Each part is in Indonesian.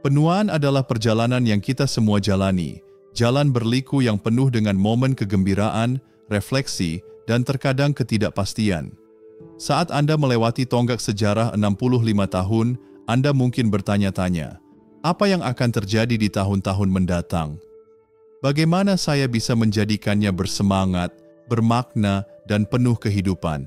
Penuaan adalah perjalanan yang kita semua jalani, jalan berliku yang penuh dengan momen kegembiraan, refleksi, dan terkadang ketidakpastian. Saat Anda melewati tonggak sejarah 65 tahun, Anda mungkin bertanya-tanya, apa yang akan terjadi di tahun-tahun mendatang? Bagaimana saya bisa menjadikannya bersemangat, bermakna, dan penuh kehidupan?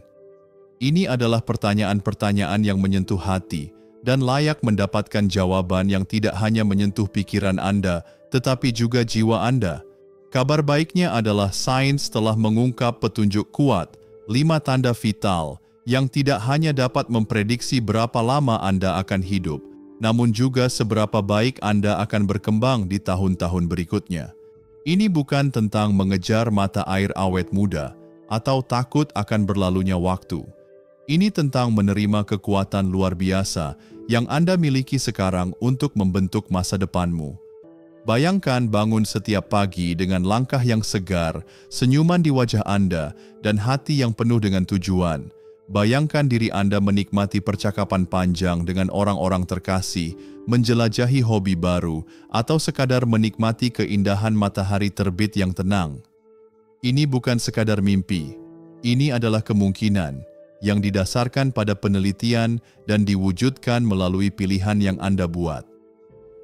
Ini adalah pertanyaan-pertanyaan yang menyentuh hati dan layak mendapatkan jawaban yang tidak hanya menyentuh pikiran Anda, tetapi juga jiwa Anda. Kabar baiknya adalah sains telah mengungkap petunjuk kuat, 5 tanda vital, yang tidak hanya dapat memprediksi berapa lama Anda akan hidup, namun juga seberapa baik Anda akan berkembang di tahun-tahun berikutnya. Ini bukan tentang mengejar mata air awet muda atau takut akan berlalunya waktu. Ini tentang menerima kekuatan luar biasa yang Anda miliki sekarang untuk membentuk masa depanmu. Bayangkan bangun setiap pagi dengan langkah yang segar, senyuman di wajah Anda, dan hati yang penuh dengan tujuan. Bayangkan diri Anda menikmati percakapan panjang dengan orang-orang terkasih, menjelajahi hobi baru, atau sekadar menikmati keindahan matahari terbit yang tenang. Ini bukan sekadar mimpi, ini adalah kemungkinan yang didasarkan pada penelitian dan diwujudkan melalui pilihan yang Anda buat.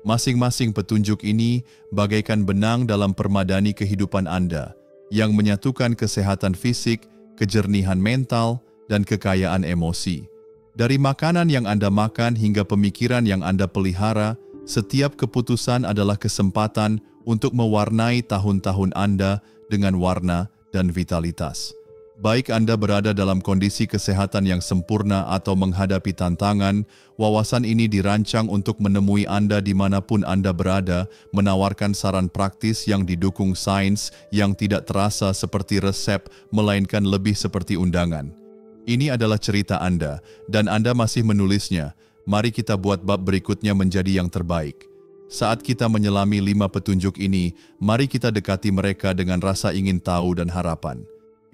Masing-masing petunjuk ini bagaikan benang dalam permadani kehidupan Anda, yang menyatukan kesehatan fisik, kejernihan mental, dan kekayaan emosi. Dari makanan yang Anda makan hingga pemikiran yang Anda pelihara, setiap keputusan adalah kesempatan untuk mewarnai tahun-tahun Anda dengan warna dan vitalitas. Baik Anda berada dalam kondisi kesehatan yang sempurna atau menghadapi tantangan, wawasan ini dirancang untuk menemui Anda dimanapun Anda berada, menawarkan saran praktis yang didukung sains yang tidak terasa seperti resep, melainkan lebih seperti undangan. Ini adalah cerita Anda, dan Anda masih menulisnya. Mari kita buat bab berikutnya menjadi yang terbaik. Saat kita menyelami 5 petunjuk ini, mari kita dekati mereka dengan rasa ingin tahu dan harapan.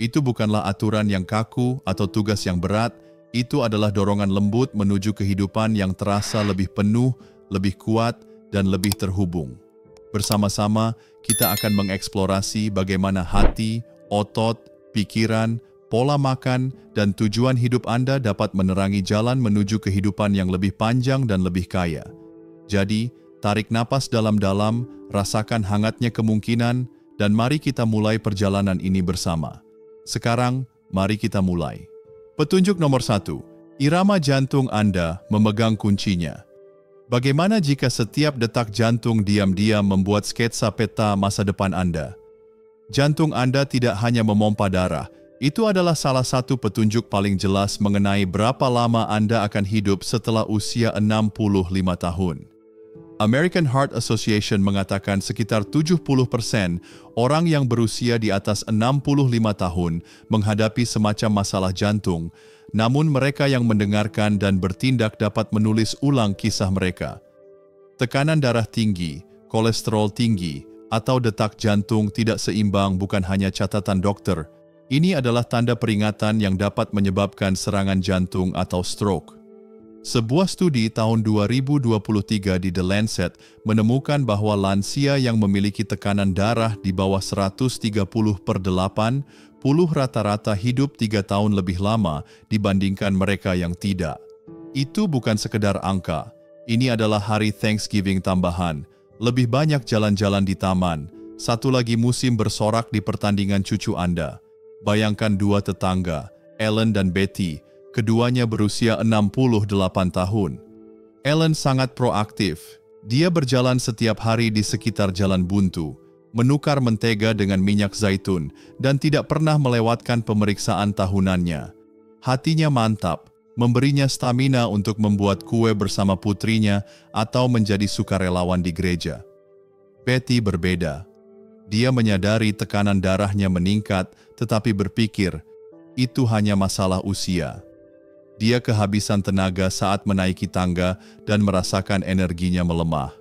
Itu bukanlah aturan yang kaku atau tugas yang berat, itu adalah dorongan lembut menuju kehidupan yang terasa lebih penuh, lebih kuat, dan lebih terhubung. Bersama-sama, kita akan mengeksplorasi bagaimana hati, otot, pikiran, pola makan, dan tujuan hidup Anda dapat menerangi jalan menuju kehidupan yang lebih panjang dan lebih kaya. Jadi, tarik napas dalam-dalam, rasakan hangatnya kemungkinan, dan mari kita mulai perjalanan ini bersama. Sekarang, mari kita mulai. Petunjuk nomor 1. Irama jantung Anda memegang kuncinya. Bagaimana jika setiap detak jantung diam-diam membuat sketsa peta masa depan Anda? Jantung Anda tidak hanya memompa darah, itu adalah salah satu petunjuk paling jelas mengenai berapa lama Anda akan hidup setelah usia 65 tahun. American Heart Association mengatakan sekitar 70% orang yang berusia di atas 65 tahun menghadapi semacam masalah jantung, namun mereka yang mendengarkan dan bertindak dapat menulis ulang kisah mereka. Tekanan darah tinggi, kolesterol tinggi, atau detak jantung tidak seimbang bukan hanya catatan dokter. Ini adalah tanda peringatan yang dapat menyebabkan serangan jantung atau stroke. Sebuah studi tahun 2023 di The Lancet menemukan bahwa lansia yang memiliki tekanan darah di bawah 130/80 rata-rata hidup 3 tahun lebih lama dibandingkan mereka yang tidak. Itu bukan sekedar angka, ini adalah hari Thanksgiving tambahan, lebih banyak jalan-jalan di taman, satu lagi musim bersorak di pertandingan cucu Anda. Bayangkan 2 tetangga, Ellen dan Betty, keduanya berusia 68 tahun. Ellen sangat proaktif. Dia berjalan setiap hari di sekitar jalan buntu, menukar mentega dengan minyak zaitun, dan tidak pernah melewatkan pemeriksaan tahunannya. Hatinya mantap, memberinya stamina untuk membuat kue bersama putrinya atau menjadi sukarelawan di gereja. Betty berbeda. Dia menyadari tekanan darahnya meningkat, tetapi berpikir, itu hanya masalah usia. Dia kehabisan tenaga saat menaiki tangga dan merasakan energinya melemah.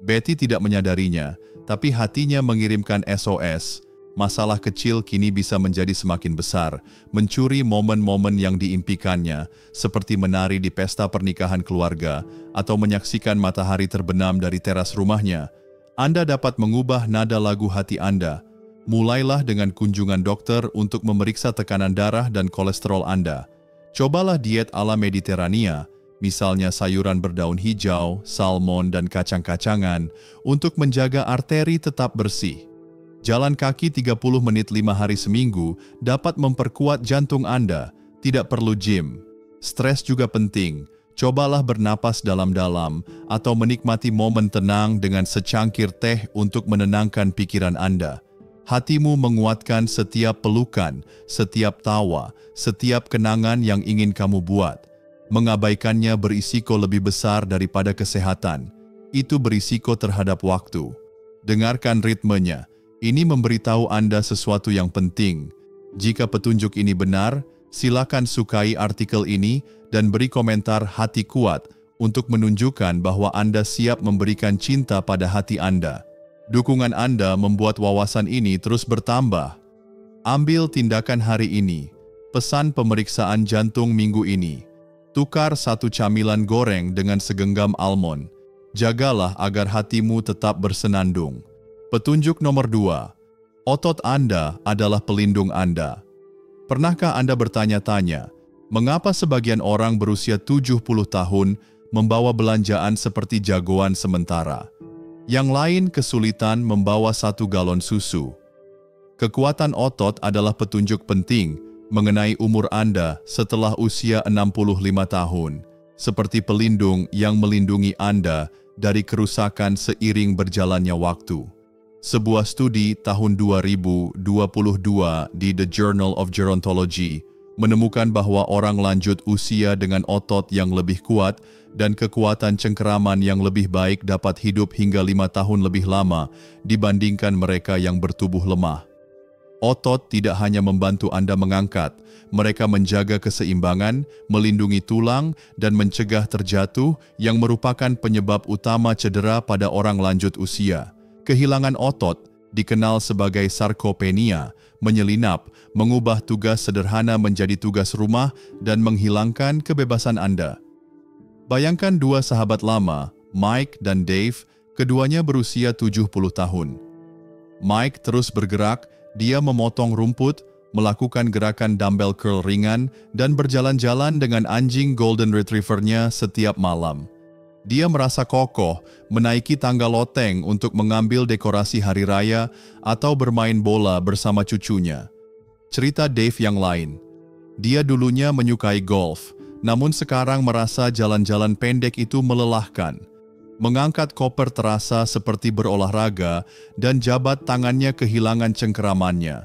Betty tidak menyadarinya, tapi hatinya mengirimkan SOS. Masalah kecil kini bisa menjadi semakin besar, mencuri momen-momen yang diimpikannya, seperti menari di pesta pernikahan keluarga atau menyaksikan matahari terbenam dari teras rumahnya. Anda dapat mengubah nada lagu hati Anda. Mulailah dengan kunjungan dokter untuk memeriksa tekanan darah dan kolesterol Anda. Cobalah diet ala Mediterania, misalnya sayuran berdaun hijau, salmon, dan kacang-kacangan, untuk menjaga arteri tetap bersih. Jalan kaki 30 menit 5 hari seminggu dapat memperkuat jantung Anda, tidak perlu gym. Stres juga penting, cobalah bernapas dalam-dalam atau menikmati momen tenang dengan secangkir teh untuk menenangkan pikiran Anda. Hatimu menguatkan setiap pelukan, setiap tawa, setiap kenangan yang ingin kamu buat. Mengabaikannya berisiko lebih besar daripada kesehatan. Itu berisiko terhadap waktu. Dengarkan ritmenya. Ini memberitahu Anda sesuatu yang penting. Jika petunjuk ini benar, silakan sukai artikel ini dan beri komentar hati kuat untuk menunjukkan bahwa Anda siap memberikan cinta pada hati Anda. Dukungan Anda membuat wawasan ini terus bertambah. Ambil tindakan hari ini. Pesan pemeriksaan jantung minggu ini. Tukar 1 camilan goreng dengan segenggam almond. Jagalah agar hatimu tetap bersenandung. Petunjuk nomor 2. Otot Anda adalah pelindung Anda. Pernahkah Anda bertanya-tanya, mengapa sebagian orang berusia 70 tahun membawa belanjaan seperti jagoan sementara? Yang lain kesulitan membawa 1 galon susu. Kekuatan otot adalah petunjuk penting mengenai umur Anda setelah usia 65 tahun, seperti pelindung yang melindungi Anda dari kerusakan seiring berjalannya waktu. Sebuah studi tahun 2022 di The Journal of Gerontology menemukan bahwa orang lanjut usia dengan otot yang lebih kuat dan kekuatan cengkeraman yang lebih baik dapat hidup hingga 5 tahun lebih lama dibandingkan mereka yang bertubuh lemah. Otot tidak hanya membantu Anda mengangkat, mereka menjaga keseimbangan, melindungi tulang, dan mencegah terjatuh yang merupakan penyebab utama cedera pada orang lanjut usia. Kehilangan otot, dikenal sebagai sarkopenia, menyelinap, mengubah tugas sederhana menjadi tugas rumah dan menghilangkan kebebasan Anda. Bayangkan 2 sahabat lama, Mike dan Dave, keduanya berusia 70 tahun. Mike terus bergerak, dia memotong rumput, melakukan gerakan dumbbell curl ringan, dan berjalan-jalan dengan anjing Golden Retriever-nya setiap malam. Dia merasa kokoh, menaiki tangga loteng untuk mengambil dekorasi hari raya atau bermain bola bersama cucunya. Cerita Dave yang lain. Dia dulunya menyukai golf, namun sekarang merasa jalan-jalan pendek itu melelahkan. Mengangkat koper terasa seperti berolahraga dan jabat tangannya kehilangan cengkeramannya.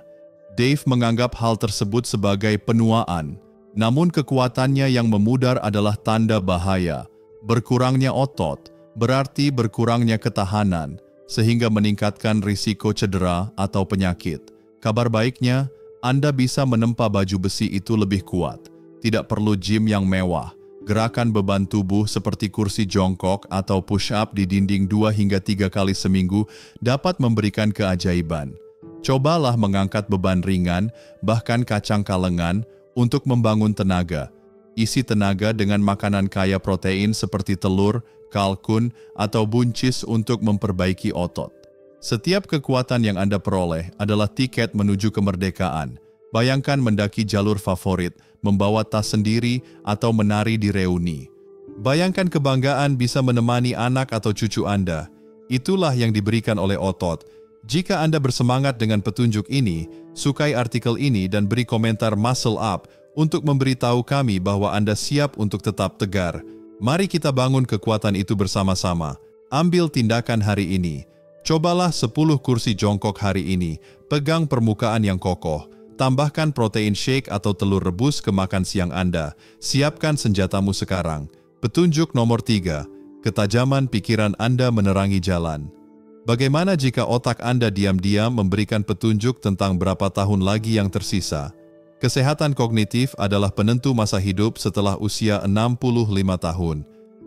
Dave menganggap hal tersebut sebagai penuaan, namun kekuatannya yang memudar adalah tanda bahaya. Berkurangnya otot berarti berkurangnya ketahanan, sehingga meningkatkan risiko cedera atau penyakit. Kabar baiknya, Anda bisa menempa baju besi itu lebih kuat. Tidak perlu gym yang mewah. Gerakan beban tubuh seperti kursi jongkok atau push-up di dinding 2 hingga 3 kali seminggu dapat memberikan keajaiban. Cobalah mengangkat beban ringan, bahkan kacang kalengan, untuk membangun tenaga. Isi tenaga dengan makanan kaya protein seperti telur, kalkun, atau buncis untuk memperbaiki otot. Setiap kekuatan yang Anda peroleh adalah tiket menuju kemerdekaan. Bayangkan mendaki jalur favorit, membawa tas sendiri, atau menari di reuni. Bayangkan kebanggaan bisa menemani anak atau cucu Anda. Itulah yang diberikan oleh otot. Jika Anda bersemangat dengan petunjuk ini, sukai artikel ini dan beri komentar Muscle Up untuk memberitahu kami bahwa Anda siap untuk tetap tegar. Mari kita bangun kekuatan itu bersama-sama. Ambil tindakan hari ini. Cobalah 10 kursi jongkok hari ini. Pegang permukaan yang kokoh. Tambahkan protein shake atau telur rebus ke makan siang Anda. Siapkan senjatamu sekarang. Petunjuk nomor 3. Ketajaman pikiran Anda menerangi jalan. Bagaimana jika otak Anda diam-diam memberikan petunjuk tentang berapa tahun lagi yang tersisa? Kesehatan kognitif adalah penentu masa hidup setelah usia 65 tahun,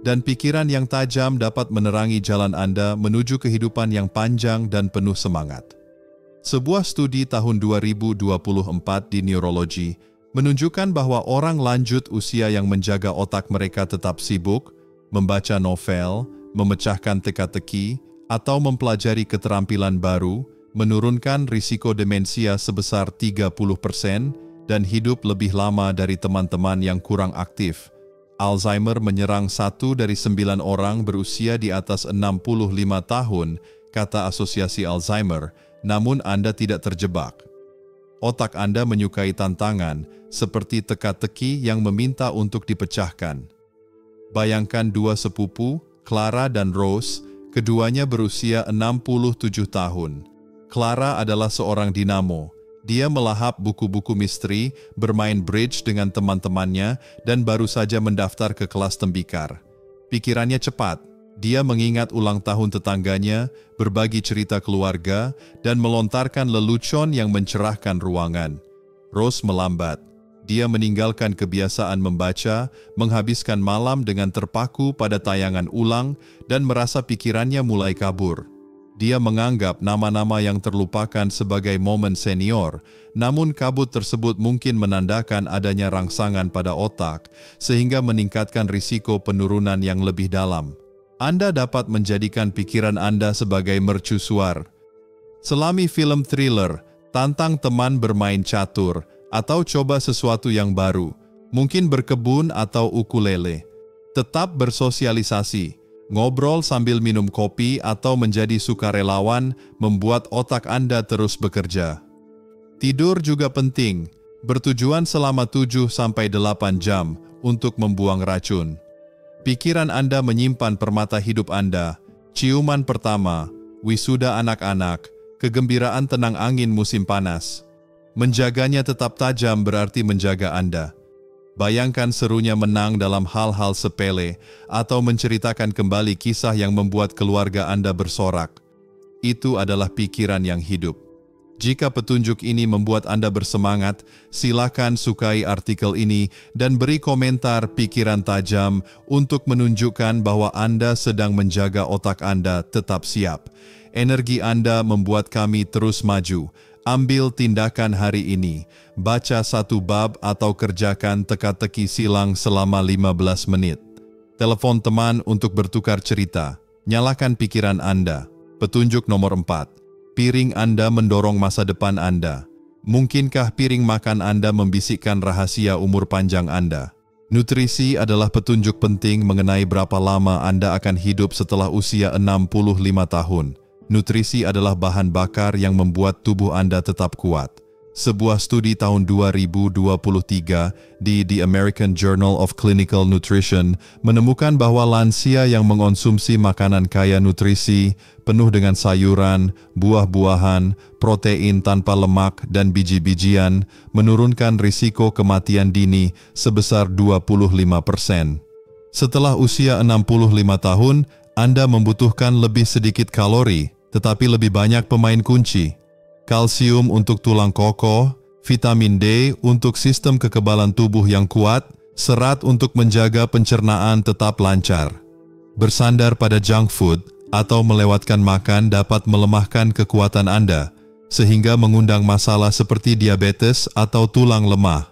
dan pikiran yang tajam dapat menerangi jalan Anda menuju kehidupan yang panjang dan penuh semangat. Sebuah studi tahun 2024 di Neurology menunjukkan bahwa orang lanjut usia yang menjaga otak mereka tetap sibuk, membaca novel, memecahkan teka-teki, atau mempelajari keterampilan baru, menurunkan risiko demensia sebesar 30% dan hidup lebih lama dari teman-teman yang kurang aktif. Alzheimer menyerang 1 dari 9 orang berusia di atas 65 tahun, kata Asosiasi Alzheimer, namun Anda tidak terjebak. Otak Anda menyukai tantangan, seperti teka-teki yang meminta untuk dipecahkan. Bayangkan dua sepupu, Clara dan Rose, keduanya berusia 67 tahun. Clara adalah seorang dinamo. Dia melahap buku-buku misteri, bermain bridge dengan teman-temannya, dan baru saja mendaftar ke kelas tembikar. Pikirannya cepat. Dia mengingat ulang tahun tetangganya, berbagi cerita keluarga, dan melontarkan lelucon yang mencerahkan ruangan. Rose melambat. Dia meninggalkan kebiasaan membaca, menghabiskan malam dengan terpaku pada tayangan ulang, dan merasa pikirannya mulai kabur. Dia menganggap nama-nama yang terlupakan sebagai momen senior, namun kabut tersebut mungkin menandakan adanya rangsangan pada otak, sehingga meningkatkan risiko penurunan yang lebih dalam. Anda dapat menjadikan pikiran Anda sebagai mercusuar. Selami film thriller, tantang teman bermain catur, atau coba sesuatu yang baru, mungkin berkebun atau ukulele. Tetap bersosialisasi. Ngobrol sambil minum kopi atau menjadi sukarelawan membuat otak Anda terus bekerja. Tidur juga penting, bertujuan selama 7-8 jam untuk membuang racun. Pikiran Anda menyimpan permata hidup Anda, ciuman pertama, wisuda anak-anak, kegembiraan tenang angin musim panas. Menjaganya tetap tajam berarti menjaga Anda. Bayangkan serunya menang dalam hal-hal sepele atau menceritakan kembali kisah yang membuat keluarga Anda bersorak. Itu adalah pikiran yang hidup. Jika petunjuk ini membuat Anda bersemangat, silakan sukai artikel ini dan beri komentar pikiran tajam untuk menunjukkan bahwa Anda sedang menjaga otak Anda tetap siap. Energi Anda membuat kami terus maju. Ambil tindakan hari ini, baca 1 bab atau kerjakan teka-teki silang selama 15 menit. Telepon teman untuk bertukar cerita, nyalakan pikiran Anda. Petunjuk nomor 4, piring Anda mendorong masa depan Anda. Mungkinkah piring makan Anda membisikkan rahasia umur panjang Anda? Nutrisi adalah petunjuk penting mengenai berapa lama Anda akan hidup setelah usia 65 tahun. Nutrisi adalah bahan bakar yang membuat tubuh Anda tetap kuat. Sebuah studi tahun 2023 di The American Journal of Clinical Nutrition menemukan bahwa lansia yang mengonsumsi makanan kaya nutrisi, penuh dengan sayuran, buah-buahan, protein tanpa lemak, dan biji-bijian, menurunkan risiko kematian dini sebesar 25%. Setelah usia 65 tahun, Anda membutuhkan lebih sedikit kalori, tetapi lebih banyak pemain kunci. Kalsium untuk tulang kokoh, vitamin D untuk sistem kekebalan tubuh yang kuat, serat untuk menjaga pencernaan tetap lancar. Bersandar pada junk food atau melewatkan makan dapat melemahkan kekuatan Anda, sehingga mengundang masalah seperti diabetes atau tulang lemah.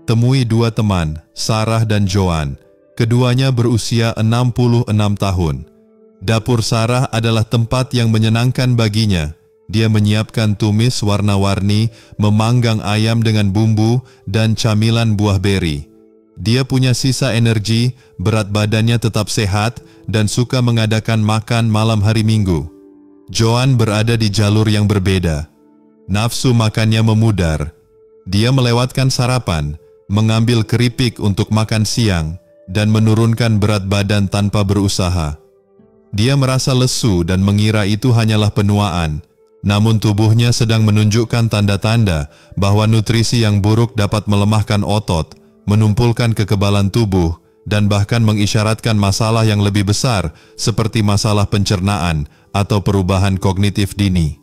Temui 2 teman, Sarah dan Joan. Keduanya berusia 66 tahun. Dapur Sarah adalah tempat yang menyenangkan baginya. Dia menyiapkan tumis warna-warni, memanggang ayam dengan bumbu, dan camilan buah beri. Dia punya sisa energi, berat badannya tetap sehat, dan suka mengadakan makan malam hari Minggu. Joan berada di jalur yang berbeda. Nafsu makannya memudar. Dia melewatkan sarapan, mengambil keripik untuk makan siang, dan menurunkan berat badan tanpa berusaha. Dia merasa lesu dan mengira itu hanyalah penuaan, namun tubuhnya sedang menunjukkan tanda-tanda bahwa nutrisi yang buruk dapat melemahkan otot, menumpulkan kekebalan tubuh, dan bahkan mengisyaratkan masalah yang lebih besar seperti masalah pencernaan atau perubahan kognitif dini.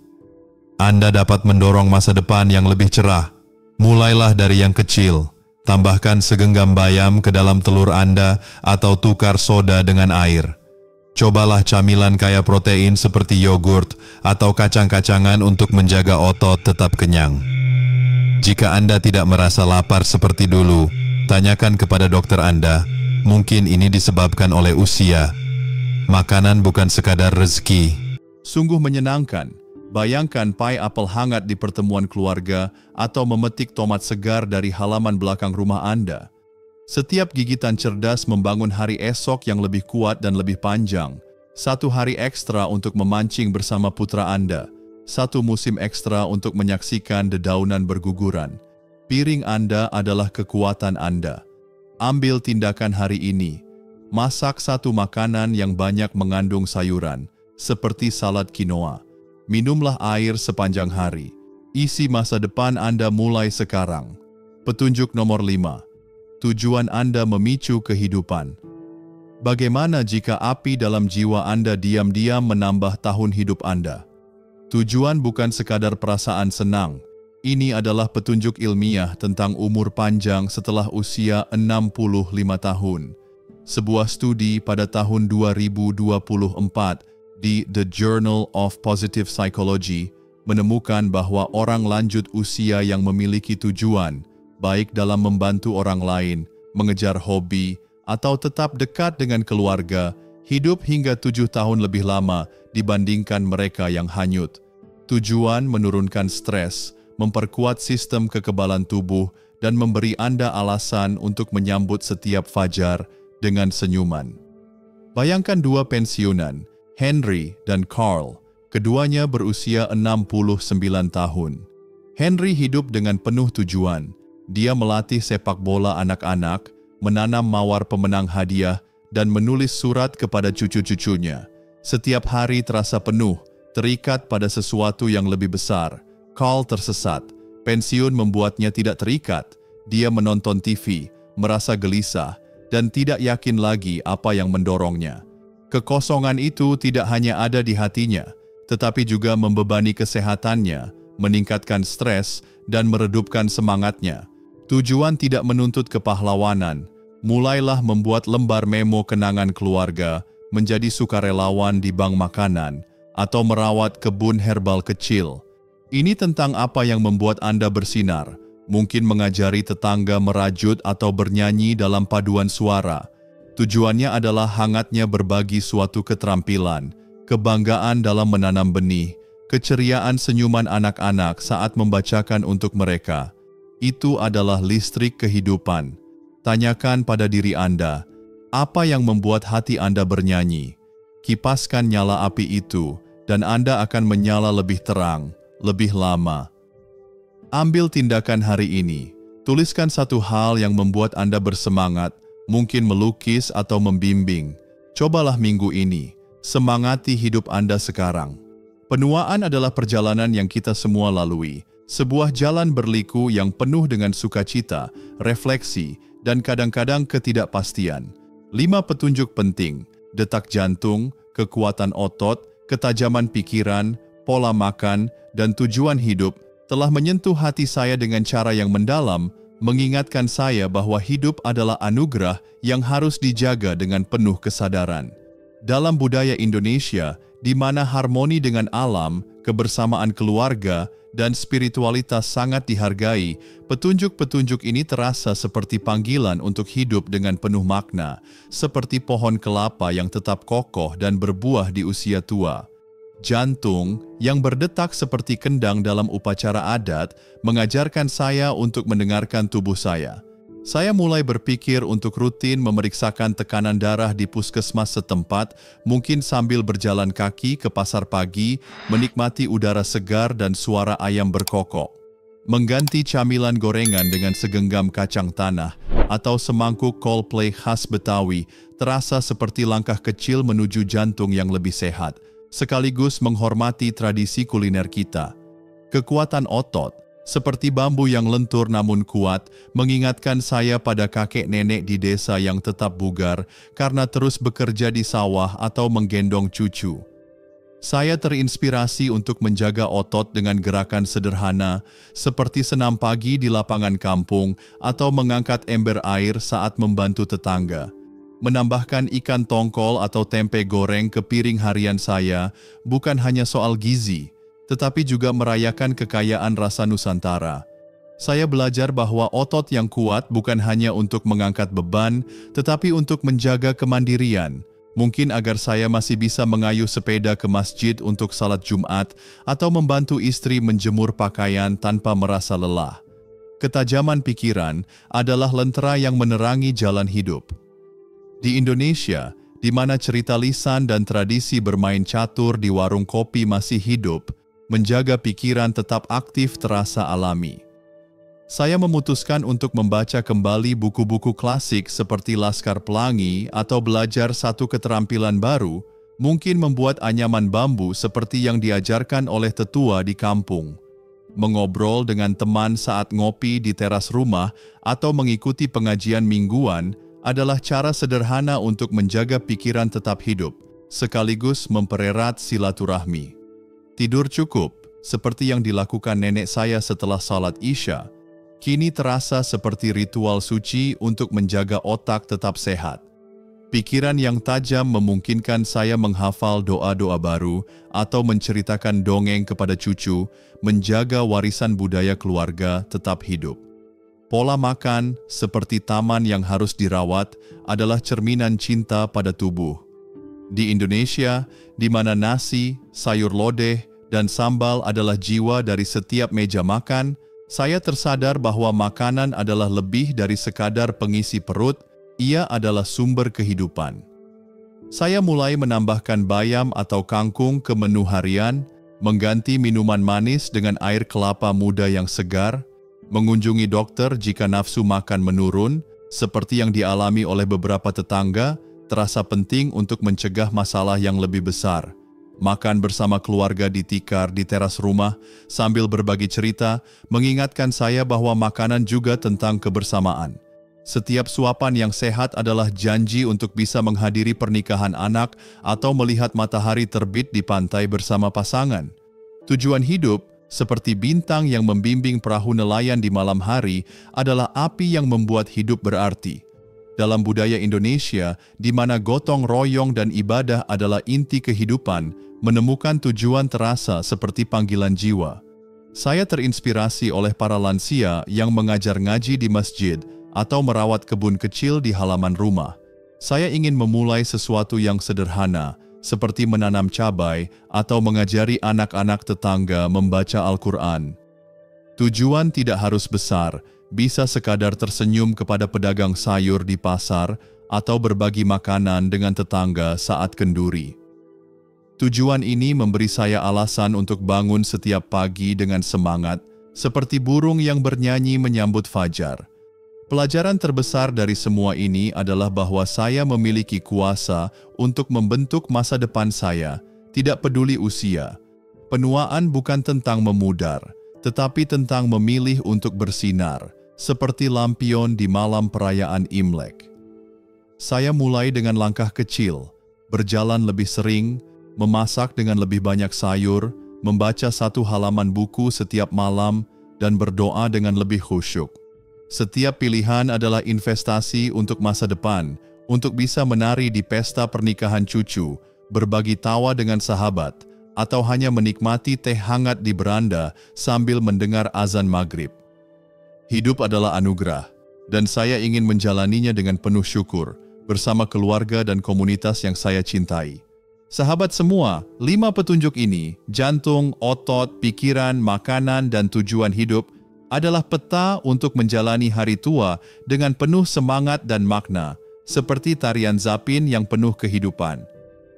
Anda dapat mendorong masa depan yang lebih cerah. Mulailah dari yang kecil. Tambahkan segenggam bayam ke dalam telur Anda atau tukar soda dengan air. Cobalah camilan kaya protein seperti yogurt atau kacang-kacangan untuk menjaga otot tetap kenyang. Jika Anda tidak merasa lapar seperti dulu, tanyakan kepada dokter Anda. Mungkin ini disebabkan oleh usia. Makanan bukan sekadar rezeki. Sungguh menyenangkan. Bayangkan pai apel hangat di pertemuan keluarga atau memetik tomat segar dari halaman belakang rumah Anda. Setiap gigitan cerdas membangun hari esok yang lebih kuat dan lebih panjang. Satu hari ekstra untuk memancing bersama putra Anda. Satu musim ekstra untuk menyaksikan dedaunan berguguran. Piring Anda adalah kekuatan Anda. Ambil tindakan hari ini. Masak satu makanan yang banyak mengandung sayuran, seperti salad quinoa. Minumlah air sepanjang hari. Isi masa depan Anda mulai sekarang. Petunjuk nomor 5. Tujuan Anda memicu kehidupan. Bagaimana jika api dalam jiwa Anda diam-diam menambah tahun hidup Anda? Tujuan bukan sekadar perasaan senang. Ini adalah petunjuk ilmiah tentang umur panjang setelah usia 65 tahun. Sebuah studi pada tahun 2024 di The Journal of Positive Psychology menemukan bahwa orang lanjut usia yang memiliki tujuan, baik dalam membantu orang lain, mengejar hobi, atau tetap dekat dengan keluarga, hidup hingga 7 tahun lebih lama dibandingkan mereka yang hanyut. Tujuan menurunkan stres, memperkuat sistem kekebalan tubuh, dan memberi Anda alasan untuk menyambut setiap fajar dengan senyuman. Bayangkan dua pensiunan, Henry dan Carl, keduanya berusia 69 tahun. Henry hidup dengan penuh tujuan. Dia melatih sepak bola anak-anak, menanam mawar pemenang hadiah, dan menulis surat kepada cucu-cucunya. Setiap hari terasa penuh, terikat pada sesuatu yang lebih besar. Carl tersesat. Pensiun membuatnya tidak terikat. Dia menonton TV, merasa gelisah, dan tidak yakin lagi apa yang mendorongnya. Kekosongan itu tidak hanya ada di hatinya, tetapi juga membebani kesehatannya, meningkatkan stres, dan meredupkan semangatnya. Tujuan tidak menuntut kepahlawanan. Mulailah membuat lembar memo kenangan keluarga, menjadi sukarelawan di bank makanan, atau merawat kebun herbal kecil. Ini tentang apa yang membuat Anda bersinar, mungkin mengajari tetangga merajut atau bernyanyi dalam paduan suara. Tujuannya adalah hangatnya berbagi suatu keterampilan, kebanggaan dalam menanam benih, keceriaan senyuman anak-anak saat membacakan untuk mereka. Itu adalah listrik kehidupan. Tanyakan pada diri Anda, apa yang membuat hati Anda bernyanyi? Kipaskan nyala api itu, dan Anda akan menyala lebih terang, lebih lama. Ambil tindakan hari ini. Tuliskan satu hal yang membuat Anda bersemangat, mungkin melukis atau membimbing. Cobalah minggu ini. Semangati hidup Anda sekarang. Penuaan adalah perjalanan yang kita semua lalui. Sebuah jalan berliku yang penuh dengan sukacita, refleksi, dan kadang-kadang ketidakpastian. 5 petunjuk penting, detak jantung, kekuatan otot, ketajaman pikiran, pola makan, dan tujuan hidup telah menyentuh hati saya dengan cara yang mendalam, mengingatkan saya bahwa hidup adalah anugerah yang harus dijaga dengan penuh kesadaran. Dalam budaya Indonesia, di mana harmoni dengan alam, kebersamaan keluarga, dan spiritualitas sangat dihargai, petunjuk-petunjuk ini terasa seperti panggilan untuk hidup dengan penuh makna, seperti pohon kelapa yang tetap kokoh dan berbuah di usia tua. Jantung yang berdetak seperti kendang dalam upacara adat mengajarkan saya untuk mendengarkan tubuh saya. Saya mulai berpikir untuk rutin memeriksakan tekanan darah di puskesmas setempat, mungkin sambil berjalan kaki ke pasar pagi, menikmati udara segar dan suara ayam berkokok. Mengganti camilan gorengan dengan segenggam kacang tanah atau semangkuk Coldplay khas Betawi terasa seperti langkah kecil menuju jantung yang lebih sehat, sekaligus menghormati tradisi kuliner kita. Kekuatan otot, seperti bambu yang lentur namun kuat, mengingatkan saya pada kakek nenek di desa yang tetap bugar karena terus bekerja di sawah atau menggendong cucu. Saya terinspirasi untuk menjaga otot dengan gerakan sederhana, seperti senam pagi di lapangan kampung atau mengangkat ember air saat membantu tetangga. Menambahkan ikan tongkol atau tempe goreng ke piring harian saya bukan hanya soal gizi, tetapi juga merayakan kekayaan rasa Nusantara. Saya belajar bahwa otot yang kuat bukan hanya untuk mengangkat beban, tetapi untuk menjaga kemandirian. Mungkin agar saya masih bisa mengayuh sepeda ke masjid untuk salat Jumat atau membantu istri menjemur pakaian tanpa merasa lelah. Ketajaman pikiran adalah lentera yang menerangi jalan hidup. Di Indonesia, di mana cerita lisan dan tradisi bermain catur di warung kopi masih hidup, menjaga pikiran tetap aktif terasa alami. Saya memutuskan untuk membaca kembali buku-buku klasik seperti Laskar Pelangi atau belajar satu keterampilan baru, mungkin membuat anyaman bambu seperti yang diajarkan oleh tetua di kampung. Mengobrol dengan teman saat ngopi di teras rumah atau mengikuti pengajian mingguan adalah cara sederhana untuk menjaga pikiran tetap hidup, sekaligus mempererat silaturahmi. Tidur cukup, seperti yang dilakukan nenek saya setelah salat Isya, kini terasa seperti ritual suci untuk menjaga otak tetap sehat. Pikiran yang tajam memungkinkan saya menghafal doa-doa baru atau menceritakan dongeng kepada cucu, menjaga warisan budaya keluarga tetap hidup. Pola makan, seperti taman yang harus dirawat, adalah cerminan cinta pada tubuh. Di Indonesia, di mana nasi, sayur lodeh, dan sambal adalah jiwa dari setiap meja makan, saya tersadar bahwa makanan adalah lebih dari sekadar pengisi perut, ia adalah sumber kehidupan. Saya mulai menambahkan bayam atau kangkung ke menu harian, mengganti minuman manis dengan air kelapa muda yang segar, mengunjungi dokter jika nafsu makan menurun, seperti yang dialami oleh beberapa tetangga, terasa penting untuk mencegah masalah yang lebih besar. Makan bersama keluarga di tikar di teras rumah, sambil berbagi cerita, mengingatkan saya bahwa makanan juga tentang kebersamaan. Setiap suapan yang sehat adalah janji untuk bisa menghadiri pernikahan anak atau melihat matahari terbit di pantai bersama pasangan. Tujuan hidup, seperti bintang yang membimbing perahu nelayan di malam hari, adalah api yang membuat hidup berarti. Dalam budaya Indonesia, di mana gotong royong dan ibadah adalah inti kehidupan, menemukan tujuan terasa seperti panggilan jiwa. Saya terinspirasi oleh para lansia yang mengajar ngaji di masjid atau merawat kebun kecil di halaman rumah. Saya ingin memulai sesuatu yang sederhana, seperti menanam cabai atau mengajari anak-anak tetangga membaca Al-Quran. Tujuan tidak harus besar, bisa sekadar tersenyum kepada pedagang sayur di pasar atau berbagi makanan dengan tetangga saat kenduri. Tujuan ini memberi saya alasan untuk bangun setiap pagi dengan semangat, seperti burung yang bernyanyi menyambut fajar. Pelajaran terbesar dari semua ini adalah bahwa saya memiliki kuasa untuk membentuk masa depan saya, tidak peduli usia. Penuaan bukan tentang memudar, tetapi tentang memilih untuk bersinar, seperti lampion di malam perayaan Imlek. Saya mulai dengan langkah kecil, berjalan lebih sering, memasak dengan lebih banyak sayur, membaca satu halaman buku setiap malam, dan berdoa dengan lebih khusyuk. Setiap pilihan adalah investasi untuk masa depan, untuk bisa menari di pesta pernikahan cucu, berbagi tawa dengan sahabat, atau hanya menikmati teh hangat di beranda sambil mendengar azan maghrib. Hidup adalah anugerah, dan saya ingin menjalaninya dengan penuh syukur, bersama keluarga dan komunitas yang saya cintai. Sahabat semua, 5 petunjuk ini, jantung, otot, pikiran, makanan, dan tujuan hidup, adalah peta untuk menjalani hari tua dengan penuh semangat dan makna, seperti tarian zapin yang penuh kehidupan.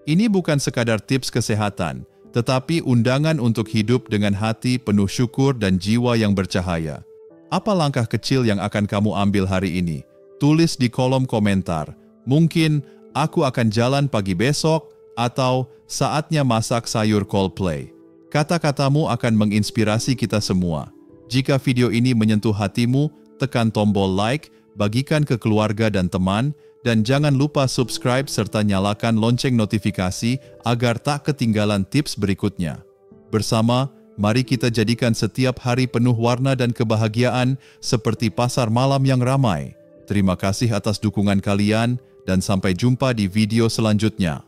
Ini bukan sekadar tips kesehatan, tetapi undangan untuk hidup dengan hati penuh syukur dan jiwa yang bercahaya. Apa langkah kecil yang akan kamu ambil hari ini? Tulis di kolom komentar. Mungkin aku akan jalan pagi besok, atau saatnya masak sayur Coldplay. Kata-katamu akan menginspirasi kita semua. Jika video ini menyentuh hatimu, tekan tombol like, bagikan ke keluarga dan teman, dan jangan lupa subscribe serta nyalakan lonceng notifikasi agar tak ketinggalan tips berikutnya. Bersama, mari kita jadikan setiap hari penuh warna dan kebahagiaan seperti pasar malam yang ramai. Terima kasih atas dukungan kalian, dan sampai jumpa di video selanjutnya.